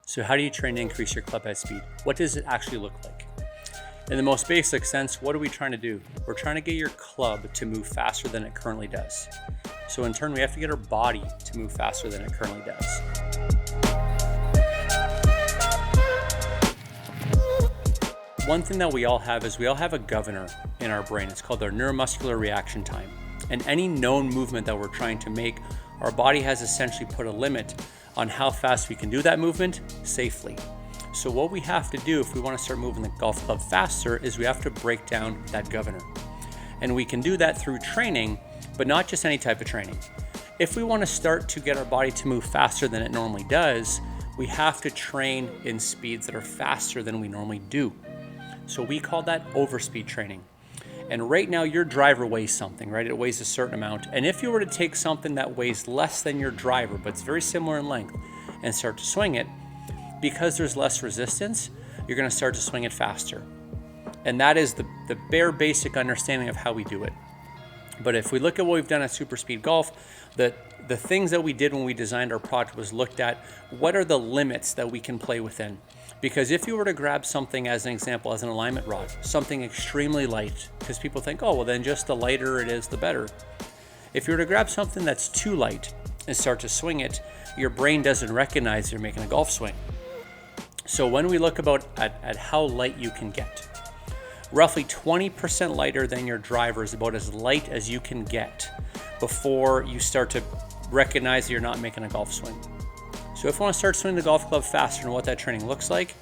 So how do you train to increase your club head speed? What does it actually look like? In the most basic sense, what are we trying to do? We're trying to get your club to move faster than it currently does. So in turn, we have to get our body to move faster than it currently does. One thing that we all have is we all have a governor in our brain. It's called our neuromuscular reaction time. And any known movement that we're trying to make, our body has essentially put a limit on how fast we can do that movement safely. So what we have to do if we want to start moving the golf club faster is we have to break down that governor. And we can do that through training, but not just any type of training. If we want to start to get our body to move faster than it normally does, we have to train in speeds that are faster than we normally do. So we call that overspeed training. And right now your driver weighs something, right? It weighs a certain amount. And if you were to take something that weighs less than your driver, but it's very similar in length, and start to swing it, because there's less resistance, you're gonna start to swing it faster. And that is the bare basic understanding of how we do it. But if we look at what we've done at SuperSpeed Golf, the things that we did when we designed our product was looked at what are the limits that we can play within. Because if you were to grab something as an example, as an alignment rod, something extremely light, because people think, oh, well then just the lighter it is, the better. If you were to grab something that's too light and start to swing it, your brain doesn't recognize you're making a golf swing. So when we look at how light you can get, roughly 20% lighter than your driver is about as light as you can get before you start to recognize you're not making a golf swing. So if we want to start swinging the golf club faster, and what that training looks like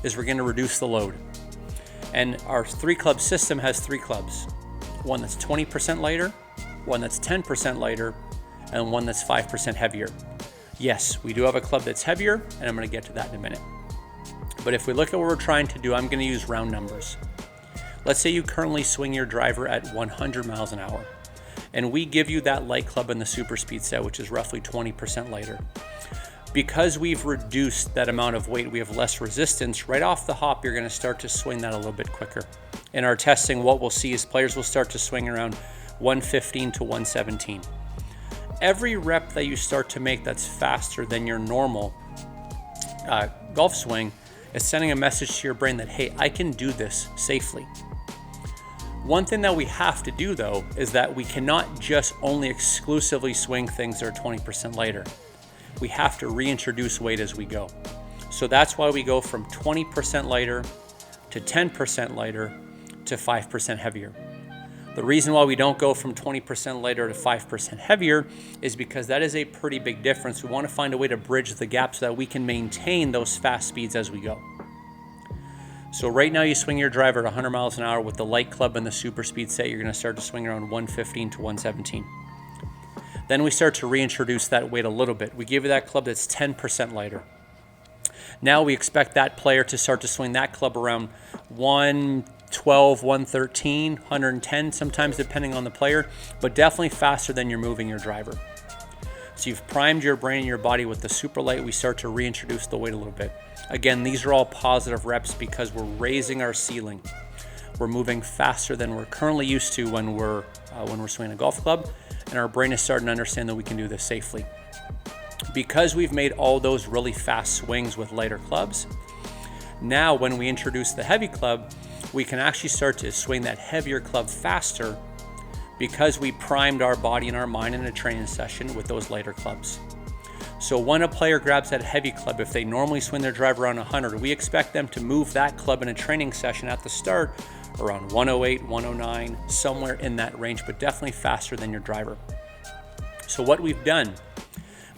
is we're going to reduce the load. And our 3-club system has 3 clubs. One that's 20% lighter, one that's 10% lighter, and one that's 5% heavier. Yes, we do have a club that's heavier, and I'm going to get to that in a minute. But if we look at what we're trying to do, I'm going to use round numbers. Let's say you currently swing your driver at 100 miles an hour, and we give you that light club in the SuperSpeed set, which is roughly 20% lighter. Because we've reduced that amount of weight, we have less resistance. Right off the hop, you're going to start to swing that a little bit quicker. In our testing, what we'll see is players will start to swing around 115 to 117. Every rep that you start to make that's faster than your normal golf swing is sending a message to your brain that, hey, I can do this safely. One thing that we have to do, though, is that we cannot just only exclusively swing things that are 20% lighter. We have to reintroduce weight as we go. So that's why we go from 20% lighter to 10% lighter to 5% heavier. The reason why we don't go from 20% lighter to 5% heavier is because that is a pretty big difference. We want to find a way to bridge the gap so that we can maintain those fast speeds as we go. So right now you swing your driver at 100 miles an hour with the light club and the SuperSpeed set, you're going to start to swing around 115 to 117. Then we start to reintroduce that weight a little bit. We give you that club that's 10% lighter. Now we expect that player to start to swing that club around 112, 113, 110, sometimes depending on the player, but definitely faster than you're moving your driver. So you've primed your brain and your body with the super light. We start to reintroduce the weight a little bit. Again, these are all positive reps because we're raising our ceiling. We're moving faster than we're currently used to when we're swinging a golf club, and our brain is starting to understand that we can do this safely. Because we've made all those really fast swings with lighter clubs, now when we introduce the heavy club, we can actually start to swing that heavier club faster because we primed our body and our mind in a training session with those lighter clubs. So when a player grabs that heavy club, if they normally swing their driver around 100, we expect them to move that club in a training session at the start around 108, 109, somewhere in that range, but definitely faster than your driver. So what we've done,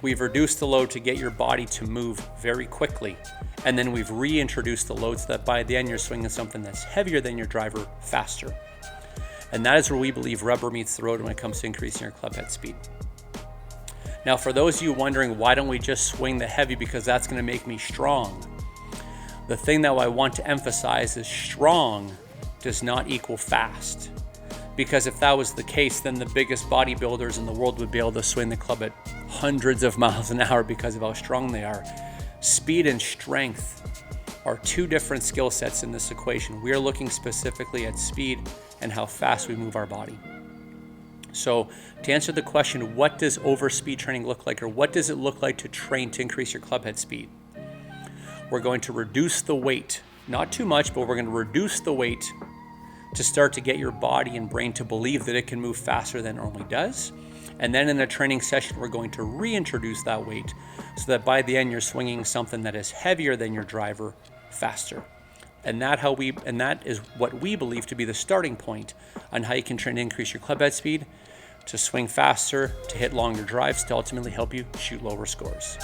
we've reduced the load to get your body to move very quickly, and then we've reintroduced the load so that by the end you're swinging something that's heavier than your driver faster. And that is where we believe rubber meets the road when it comes to increasing your club head speed. Now, for those of you wondering, why don't we just swing the heavy because that's going to make me strong? The thing that I want to emphasize is strong does not equal fast. Because if that was the case, then the biggest bodybuilders in the world would be able to swing the club at hundreds of miles an hour because of how strong they are. Speed and strength are two different skill sets in this equation. We are looking specifically at speed and how fast we move our body. So to answer the question, what does overspeed training look like, or what does it look like to train to increase your club head speed? we're going to reduce the weight. Not too much, but we're going to reduce the weight to start to get your body and brain to believe that it can move faster than it normally does. And then in a training session, we're going to reintroduce that weight so that by the end, you're swinging something that is heavier than your driver faster. And that is what we believe to be the starting point on how you can train to increase your club head speed, to swing faster, to hit longer drives, to ultimately help you shoot lower scores.